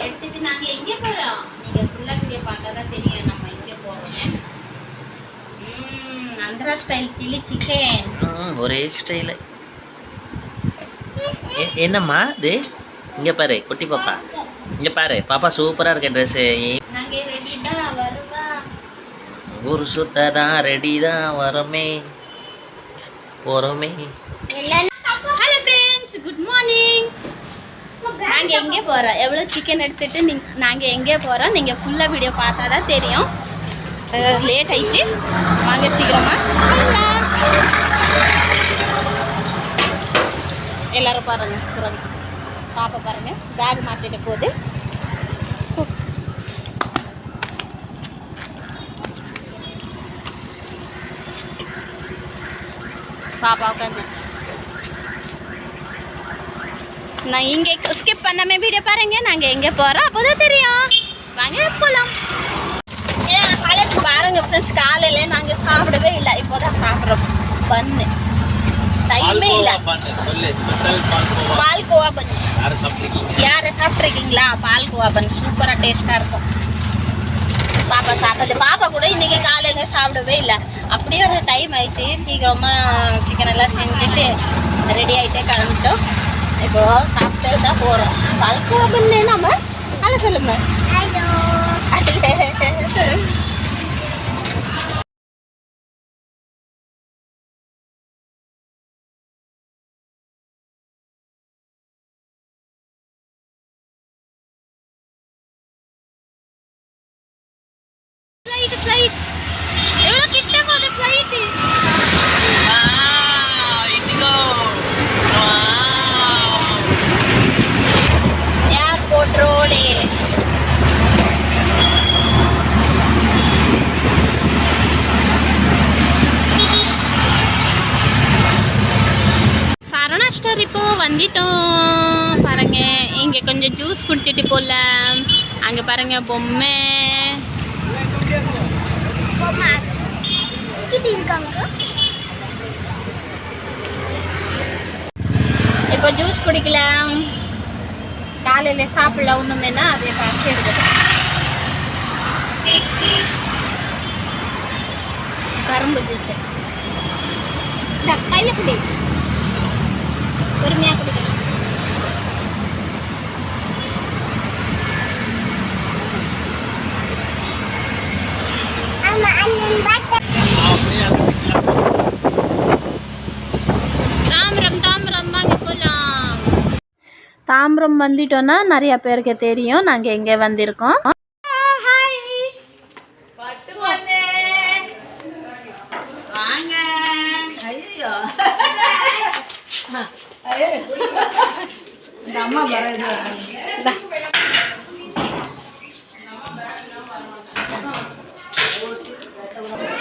எடுத்துட்டு நாங்க எங்க போறோம்? நீங்க ஃபுல்லா வீடியோ பார்த்தா தான் தெரியும் நம்ம எங்க போறோம்னு. Andhra style chilli chicken. ஒரே ஸ்டைல். என்னம்மா இது? இங்க பாரு குட்டி பாப்பா. இங்க பாரு பாப்பா சூப்பரா இருக்கு ட்ரெஸ். நாங்க ரெடி தான் வருவா. ஊர் சுத்த தான் ரெடி தான் வரமே போறோமே. Hello friends, good morning. நாங்கள் எங்கே போகிறோம், எவ்வளோ சிக்கன் எடுத்துகிட்டு நாங்கள் எங்கே போகிறோம் நீங்கள் ஃபுல்லாக வீடியோ பார்த்தா தான் தெரியும். லேட் ஆயிடுச்சு, வாங்க சீக்கிரமாக. எல்லோரும் பாருங்கள், புறங்க பாப்பா பாருங்கள் பேக் மாட்டிட்டு போகுது. பாப்பா உட்காந்துச்சு. நான் இங்கே ஸ்கிப் பண்ணாம வீடியோ பாருங்க. நாங்கள் எங்கே போகிறோம் அப்போதான் தெரியும். வாங்க போகலாம். பாருங்க ஃப்ரெண்ட்ஸ், காலையில் நாங்கள் சாப்பிடவே இல்லை, இப்போதான் சாப்பிட்றோம். பண்ணு டைமே இல்லை. பால்கோவா பண்ணு யாரை சாப்பிட்ருக்கீங்களா? பால்கோவா பண்ணு சூப்பராக டேஸ்ட்டாக இருக்கும். பாப்பா சாப்பிடுது. பாப்பா கூட இன்றைக்கி காலையில் சாப்பிடவே இல்லை. அப்படியே ஒரு டைம் ஆயிடுச்சு. சீக்கிரமாக சிக்கன் எல்லாம் செஞ்சுட்டு ரெடி ஆகிட்டே கிளம்பிட்டோம். இப்போ சாப்பிட்டு தான் போகிறோம். பால்கோவா பண்ணு நம்ம அல்ல சொல்லுங்க. ஃப்ளைட் எவ்வளோ கிட்ட போகுது flight. Airport road. Saravana store இப்போ வந்துட்டோம். பாருங்க இங்கே கொஞ்சம் ஜூஸ் குடிச்சிட்டு போல. அங்கே பாருங்க பொம்மை இப்போ ஜூஸ் குடிக்கலாம். காலையில் சாப்பிடல ஒன்றுமேனா அதே பசி எடுக்கணும். கரும்பு ஜூஸ் கையில் குடி, பொறுமையாக குடிக்கணும். தாம்பரம் வந்துட்டோன்னா நிறைய பேருக்கு தெரியும் நாங்கள் எங்கே வந்திருக்கோம். வாங்க.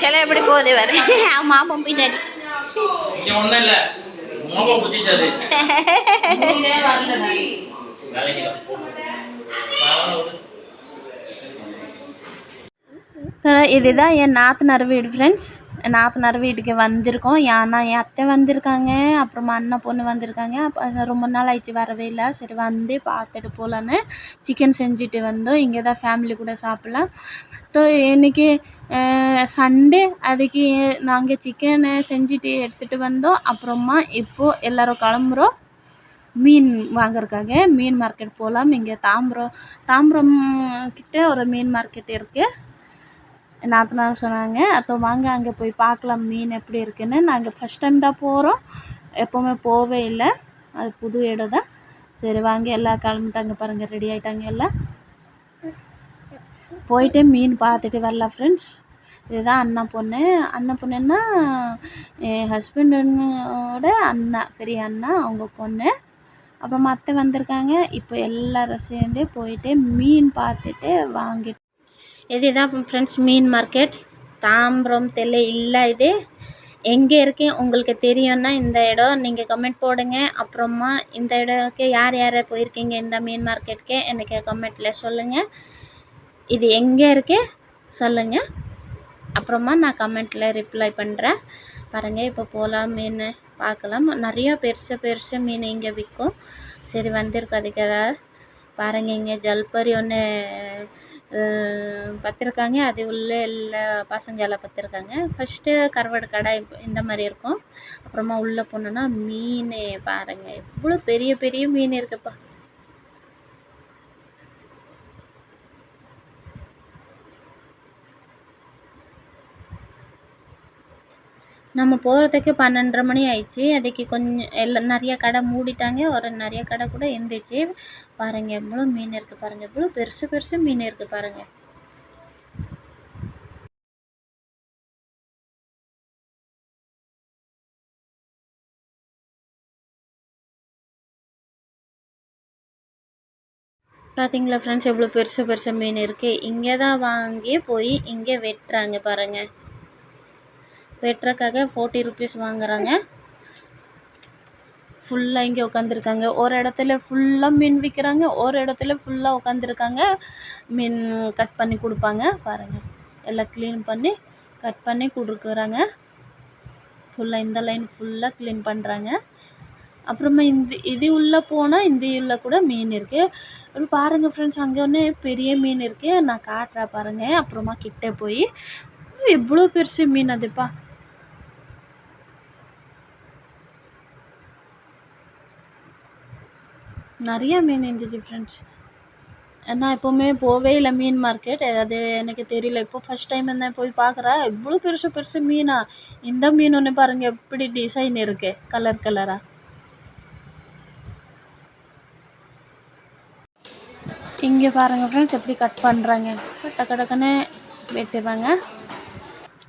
சில எப்படி போகுது வர மாப்பம் பின்னாடி. இதுதான் என் நாத்தனார் வீடு ஃப்ரெண்ட்ஸ். நாத்தனார் வீட்டுக்கு வந்திருக்கோம். ஏன்னா என் அத்தை வந்திருக்காங்க, அப்புறமா அண்ணன் பொண்ணு வந்திருக்காங்க. அப்போ ரொம்ப நாள் ஆயிடுச்சு வரவே இல்லை. சரி வந்து பார்த்துட்டு போகலான்னு சிக்கன் செஞ்சுட்டு வந்தோம். இங்கே தான் ஃபேமிலி கூட சாப்பிட்லாம். ஸோ இன்றைக்கி சண்டே, அதுக்கு நாங்கள் சிக்கனை செஞ்சுட்டு எடுத்துகிட்டு வந்தோம். அப்புறமா இப்போது எல்லோரும் கிளம்புறோம் மீன் வாங்கறதுக்காக. மீன் மார்க்கெட் போகலாம். இங்கே தாம்பரம் கிட்ட ஒரு மீன் மார்க்கெட் இருக்குது. நாத்தனார் சொன்னாங்க, அப்போ வாங்க அங்கே போய் பார்க்கலாம் மீன் எப்படி இருக்குன்னு. நாங்கள் ஃபஸ்ட் டைம் தான் போகிறோம், எப்போவுமே போவே இல்லை. அது புது இடம் தான். சரி வாங்க, எல்லாம் கிளம்பிட்டாங்க பாருங்கள், ரெடி ஆகிட்டாங்க எல்லாம். போயிட்டு மீன் பார்த்துட்டு வரலாம் ஃப்ரெண்ட்ஸ். இதுதான் அண்ணன் பொண்ணுன்னா என் ஹஸ்பண்டோட அண்ணா, பெரிய அண்ணா, அவங்க பொண்ணு. அப்புறம் அத்தை வந்திருக்காங்க. இப்போ எல்லோரும் சேர்ந்து போயிட்டு மீன் பார்த்துட்டு வாங்கிட்டு. இதுதான் ஃப்ரெண்ட்ஸ் மீன் மார்க்கெட். தாம்பரம் தெல்லை இல்லை. இது எங்கே இருக்கு உங்களுக்கு தெரியும்னா இந்த இடம் நீங்கள் கமெண்ட் போடுங்க. அப்புறமா இந்த இடத்துக்கு யார் யார் போயிருக்கீங்க இந்த மீன் மார்க்கெட்டுக்கு எனக்கு கமெண்ட்டில் சொல்லுங்கள். இது எங்கே இருக்கு சொல்லுங்கள், அப்புறமா நான் கமெண்ட்டில் ரிப்ளை பண்ணுறேன். பாருங்கள் இப்போ போகலாம், மீன் பார்க்கலாம். நிறையா பெருசு மீன் இங்கே விற்கும். சரி வந்திருக்கும், அதுக்கு ஏதாவது பாருங்கள் இங்கே ஜல்பரி ஒன்று பத்திருக்காங்க. அது உள்ள எல்லா பசங்க எல்லாம் பத்திருக்காங்க. ஃபஸ்ட்டு கருவாடு கடை இந்த மாதிரி இருக்கும். அப்புறமா உள்ளே போனோன்னா மீன் பாருங்கள் எவ்வளோ பெரிய பெரிய மீன் இருக்குப்பா. நம்ம போகிறதுக்கு 12:30 மணி ஆயிடுச்சு. அதுக்கு கொஞ்சம் எல்லாம் நிறைய கடை மூடிட்டாங்க. ஒரு நிறைய கடை கூட இருந்துச்சு. பாருங்கள் எவ்வளோ மீன் இருக்குது பாருங்கள். எவ்வளோ பெருசு பெருசு மீன் இருக்குது பாருங்கள். பார்த்தீங்களா ஃப்ரெண்ட்ஸ் எவ்வளோ பெருசு பெருசு மீன் இருக்குது. இங்கே தான் வாங்கி போய் இங்கே வெட்டுறாங்க பாருங்கள். வெட்டுறக்காக 40 rupees வாங்குறாங்க. ஃபுல்லாக இங்கே உட்காந்துருக்காங்க. ஒரு இடத்துல ஃபுல்லாக மீன் விற்கிறாங்க, ஒரு இடத்துல ஃபுல்லாக உட்காந்துருக்காங்க. மீன் கட் பண்ணி கொடுப்பாங்க பாருங்கள். எல்லாம் க்ளீன் பண்ணி கட் பண்ணி கொடுக்குறாங்க. ஃபுல்லாக இந்த லைன் ஃபுல்லாக க்ளீன் பண்ணுறாங்க. அப்புறமா இது உள்ளே போனால் இந்த உள்ள கூட மீன் இருக்குது. பாருங்கள் ஃப்ரெண்ட்ஸ் அங்கே ஒன்று பெரிய மீன் இருக்குது. நான் காட்டுறேன் பாருங்கள். அப்புறமா கிட்டே போய் எவ்வளோ பெருசு மீன் அதுப்பா. நிறைய மீன் இருந்துச்சு ஃப்ரெண்ட்ஸ். நான் எப்போவுமே போவே இல்லை மீன் மார்க்கெட். அது எனக்கு தெரியல. இப்போ ஃபஸ்ட் டைம் தான் போய் பார்க்குறேன். எவ்வளோ பெருசு பெருசு மீனா. இந்த மீன் ஒன்று பாருங்கள் எப்படி டிசைன் இருக்குது கலர் கலராக. இங்கே பாருங்கள் ஃப்ரெண்ட்ஸ் எப்படி கட் பண்ணுறாங்க. டக்குன்னு வெட்டுறாங்க.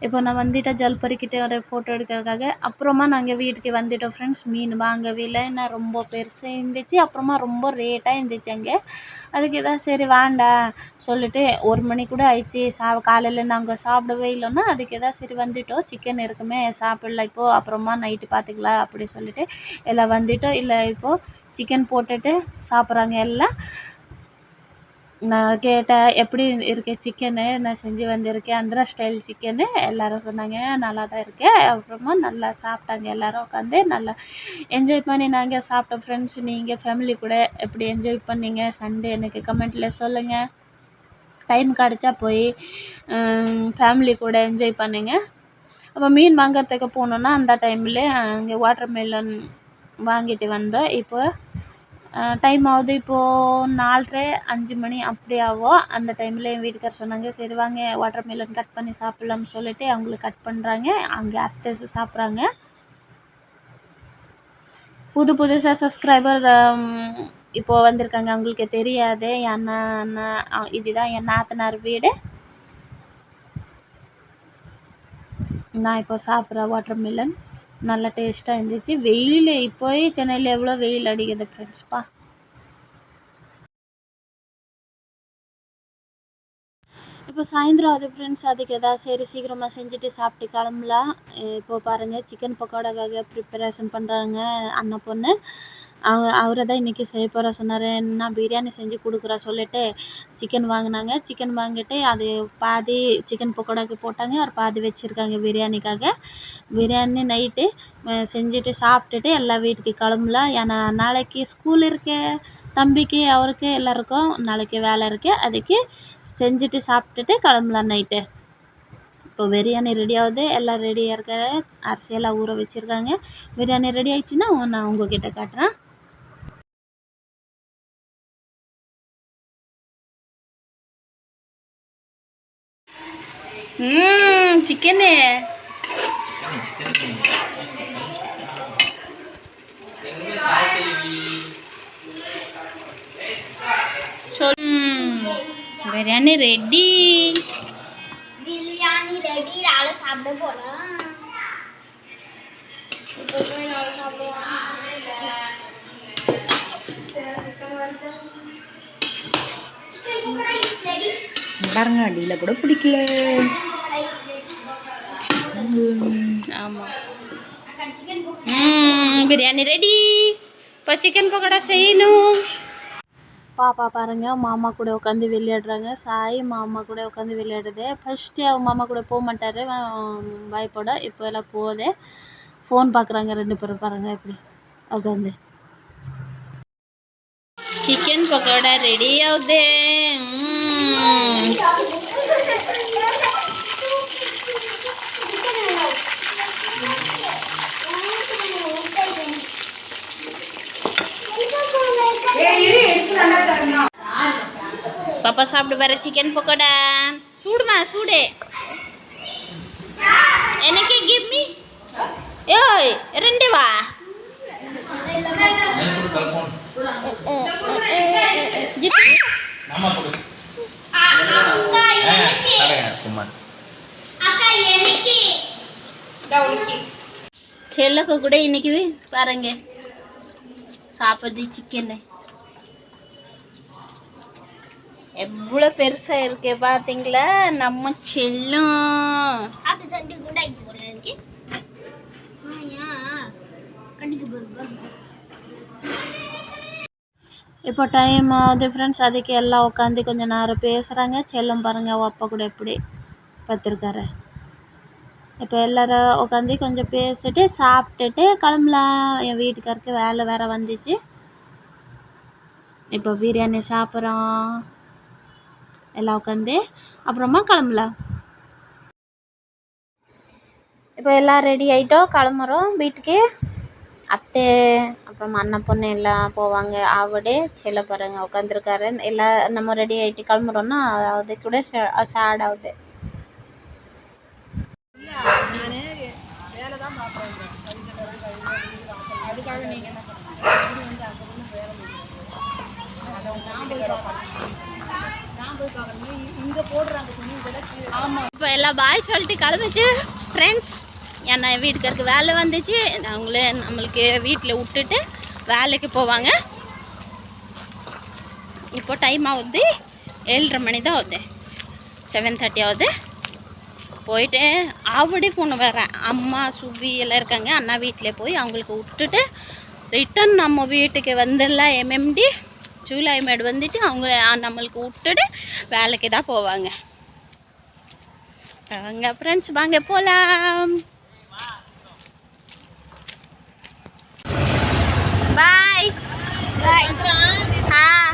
இப்போ நான் வந்துட்டேன் ஜல்பரிக்கிட்ட ஒரு ஃபோட்டோ எடுக்கிறதுக்காக. அப்புறமா நாங்கள் வீட்டுக்கு வந்துட்டோம் ஃப்ரெண்ட்ஸ். மீன் வாங்கவே இல்லை. நான் ரொம்ப பெருசு இருந்துச்சு. அப்புறமா ரொம்ப ரேட்டாக இருந்துச்சு அங்கே. அதுக்கு தான் சரி வேண்டாம் சொல்லிட்டு 1 மணி கூட ஆயிடுச்சு. காலையில் நாங்கள் சாப்பிடவே இல்லைன்னா அதுக்கு தான் சரி வந்துட்டோம். சிக்கன் இருக்குமே சாப்பிடல இப்போது, அப்புறமா நைட்டு பார்த்துக்கலாம் அப்படி சொல்லிட்டு எல்லாம் வந்துட்டோம். இல்லை இப்போது சிக்கன் போட்டுட்டு சாப்பிட்றாங்க எல்லாம். நான் கேட்டேன் எப்படி இருக்கு சிக்கனு. நான் செஞ்சு வந்திருக்கேன் ஆந்திரா ஸ்டைல் சிக்கனு. எல்லோரும் சொன்னாங்க நல்லா தான் இருக்கு. அப்புறமா நல்லா சாப்பிட்டாங்க. எல்லோரும் உட்காந்து நல்லா என்ஜாய் பண்ணி நாங்கள் சாப்பிட்டோம் ஃப்ரெண்ட்ஸ். நீங்கள் ஃபேமிலி கூட எப்படி என்ஜாய் பண்ணீங்க சண்டே எனக்கு கமெண்ட்டில் சொல்லுங்கள். டைம் கிடச்சா போய் ஃபேமிலி கூட என்ஜாய் பண்ணுங்க. அப்போ மீன் வாங்கிறதுக்கு போனோன்னா அந்த டைமில் அங்கே வாட்டர் மெலன் வாங்கிட்டு வந்தோம். இப்போ டைம் ஆகுது. இப்போது 4:30 5 மணி அப்படி ஆகும். அந்த டைமில் என் வீட்டுக்கார் சொன்னாங்க சரி வாங்க வாட்டர் மெலன் கட் பண்ணி சாப்பிட்லாம்னு சொல்லிட்டு அவங்களுக்கு கட் பண்ணுறாங்க. அங்கே அத்தை சாப்பிட்றாங்க. புதுசாக சப்ஸ்கிரைபர் இப்போது வந்திருக்காங்க. அவங்களுக்கு தெரியாது ஏன்னா இதுதான் என் நாத்தனார் வீடு. நான் இப்போ சாப்பிட்ற வாட்டர் மெலன் நல்லா டேஸ்ட்டாக இருந்துச்சு. வெயில் இப்போயே சென்னையில் எவ்வளோ வெயில் அடிக்குது ஃப்ரெண்ட்ஸ்ப்பா. இப்போ சாயந்தரம் ஆகுது ஃப்ரெண்ட்ஸ். அதுக்கு எதாவது சரி சீக்கிரமாக செஞ்சுட்டு சாப்பிட்டு கிளம்பலாம். இப்போது பாருங்கள் சிக்கன் பக்கோடாக்காக ப்ரிப்பரேஷன் பண்ணுறாங்க அண்ணா பொண்ணு. அவரை தான் இன்றைக்கி செய்ய போகிற சொன்னார். நான் பிரியாணி செஞ்சு கொடுக்குறா சொல்லிட்டு சிக்கன் வாங்கினாங்க. சிக்கன் வாங்கிட்டு அது பாதி சிக்கன் பக்கோடாக்கு போட்டாங்க. ஒரு பாதி வச்சுருக்காங்க பிரியாணிக்காக. பிரியாணி நைட்டு செஞ்சுட்டு சாப்பிட்டுட்டு எல்லாம் வீட்டுக்கு கிளம்பலாம். ஏன்னா நாளைக்கு ஸ்கூல் இருக்கு தம்பிக்கு அவருக்கு எல்லாருக்கும் நாளைக்கு வேலை இருக்குது. அதுக்கு செஞ்சுட்டு சாப்பிட்டுட்டு கிளம்பலாம் நைட்டு. இப்போ பிரியாணி ரெடி ஆகுது. எல்லாம் ரெடியாக இருக்க அரிசியெல்லாம் ஊற வச்சுருக்காங்க. பிரியாணி ரெடி ஆயிடுச்சுன்னா நான் உங்ககிட்ட காட்டுறேன். Chicken biryani ready. Biryani ready. நாளை சாப்பிட போகலாம். பாருங்க அடியில் கூட பிடிக்கல. ஆமாம் பிரியாணி ரெடி. இப்போ சிக்கன் பக்கோடா செய்யணும். பாப்பா பாருங்கள் மாமா கூட உட்காந்து விளையாடுறாங்க. சாய் மாமா கூட உட்காந்து விளையாடுது. ஃபஸ்ட்டு அவன் மாமா கூட போக மாட்டார் பயப்பட. இப்போ எல்லாம் போகுது. ஃபோன் பார்க்குறாங்க 2 பேரும். பாருங்கள் எப்படி உட்காந்து. చికెన్ పకోడా రెడీ అవుదే. பாப்பா சாப்பிட்டு வர சிக்கன் பக்கோடா. சூடுமா சூடே. எனக்கு கிவ் மீ. ஏய் ரெண்டு வா. செல்லுக்கு கூட இன்னைக்கு பாருங்க சாப்பிடுது சிக்கன். எவ்வளோ பெருசா இருக்கு பாத்தீங்களா நம்ம செல்லம். இப்போ டைம் ஆகுது ஃப்ரெண்ட்ஸ். அதுக்கு எல்லாம் உட்காந்து கொஞ்சம் நேரம் பேசுகிறாங்க. செல்லம் பாருங்க அவள் அப்பா கூட எப்படி பார்த்துருக்காரு. இப்போ எல்லோரும் உட்காந்து கொஞ்சம் பேசிட்டு சாப்பிட்டுட்டு கிளம்பலாம். என் வீட்டுக்காருக்கு வேலை வேற வந்துச்சு. இப்போ பிரியாணி சாப்பிட்றோம் எல்லாம் உட்காந்து. அப்புறமா கிளம்பலாம். இப்போ எல்லாம் ரெடி ஆகிட்டோம், கிளம்புறோம் வீட்டுக்கு. அத்தை அப்புறம் அண்ணன் பொண்ணு எல்லாம் போவாங்க. அவடே செல்ல பாருங்க உட்காந்துருக்காரு. எல்லாம் நம்ம ரெடி ஆகிட்டு கிளம்புறோன்னா அது கூட சேட் ஆகுது. இப்போ எல்லாம் பாய் சொல்லிட்டு கிளம்பிச்சு ஃப்ரெண்ட்ஸ். ஏன்னா வீட்டுக்காருக்கு வேலை வந்துச்சு. அவங்களே நம்மளுக்கு வீட்டில் விட்டுட்டு வேலைக்கு போவாங்க. இப்போ டைம் ஆகுது 7:30 மணி தான் ஆகுது. 7:30 ஆகுது. போயிட்டு ஆவடி பொண்ணு வரேன். அம்மா சுபி எல்லாம் இருக்காங்க. அண்ணா வீட்டில் போய் அவங்களுக்கு விட்டுட்டு ரிட்டன் நம்ம வீட்டுக்கு வந்துடலாம். எம்எம்டி சூலாய்மேடு வந்துட்டு அவங்க நம்மளுக்கு விட்டுட்டு வேலைக்கு தான் போவாங்க. வாங்க ஃப்ரெண்ட்ஸ் வாங்க போகலாம். बाय बाय हाँ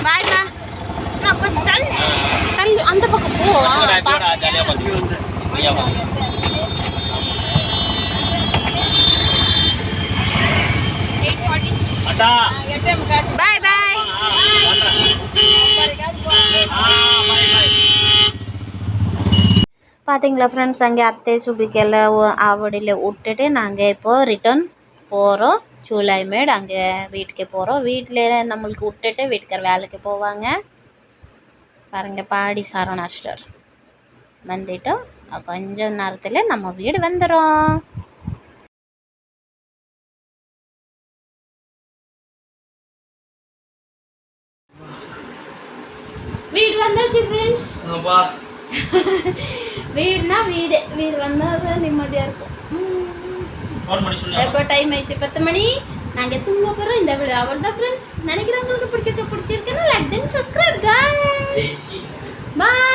बाय बाय चल चल अंदर पक्का पो बाय बाय. பார்த்தீங்களா ஃப்ரெண்ட்ஸ், அங்கே அத்தை சுபிக்கெல்லாம் ஆவடியில் விட்டுட்டு நாங்கள் இப்போது ரிட்டர்ன் போகிறோம். சூலாய்மேடு அங்கே வீட்டுக்கு போகிறோம். வீட்டில் நம்மளுக்கு விட்டுட்டு வீட்டுக்கார வேலைக்கு போவாங்க. பாருங்க பாடி சரணாஸ்டர் வந்துட்டோம். கொஞ்ச நேரத்தில் நம்ம வீடு வந்துடும். வீடு வந்தாச்சு ஃப்ரெண்ட்ஸ். வீடுனா வீடு வீடு வந்தால் நிம்மதியாக இருக்கும். இப்போ டைம் ஆயிடுச்சு 10 மணி. நாங்கள் தூங்க போகிறோம். இந்த வீடியோ அவள் தான் ஃப்ரெண்ட்ஸ். நினைக்கிறவங்களுக்கு பிடிச்சிருக்குன்னா லைக் தென் சப்ஸ்கிரைப் गाइस. பாய்.